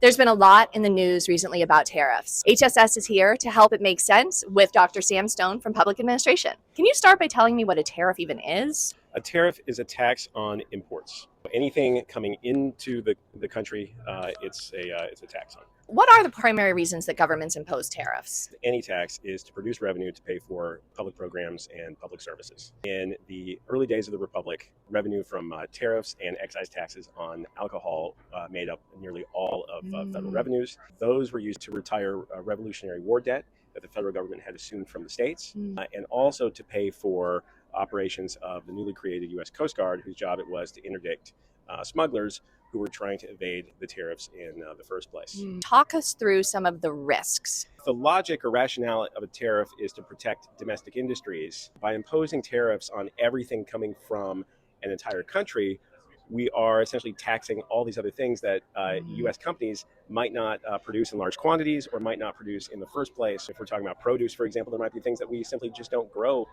There's been a lot in the news recently about tariffs. HSS is here to help it make sense with Dr. Sam Stone from Public Administration. Can you start by telling me what a tariff even is? A tariff is a tax on imports. Anything coming into the country, it's a tax on. What are the primary reasons that governments impose tariffs? Any tax is to produce revenue to pay for public programs and public services. In the early days of the Republic, revenue from tariffs and excise taxes on alcohol made up nearly all of federal revenues. Those were used to retire Revolutionary War debt that the federal government had assumed from the states, and also to pay for operations of the newly created U.S. Coast Guard, whose job it was to interdict smugglers who were trying to evade the tariffs in the first place. Talk us through some of the risks. The logic or rationale of a tariff is to protect domestic industries. By imposing tariffs on everything coming from an entire country, we are essentially taxing all these other things that U.S. companies might not produce in large quantities or might not produce in the first place. If we're talking about produce, for example, there might be things that we simply just don't grow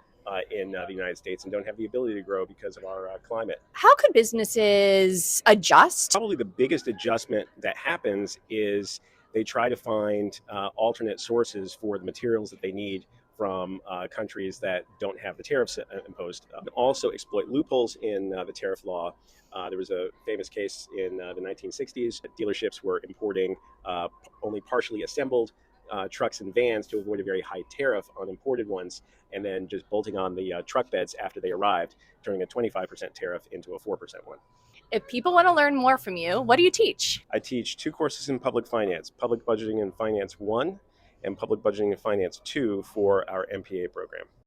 in the United States and don't have the ability to grow because of our climate. How could businesses adjust? Probably the biggest adjustment that happens is they try to find alternate sources for the materials that they need from countries that don't have the tariffs imposed. Also exploit loopholes in the tariff law. There was a famous case in the 1960s. Dealerships were importing only partially assembled trucks and vans to avoid a very high tariff on imported ones, and then just bolting on the truck beds after they arrived, turning a 25% tariff into a 4% one. If people want to learn more from you, what do you teach? I teach 2 courses in public finance, Public Budgeting and Finance 1 and Public Budgeting and Finance 2 for our MPA program.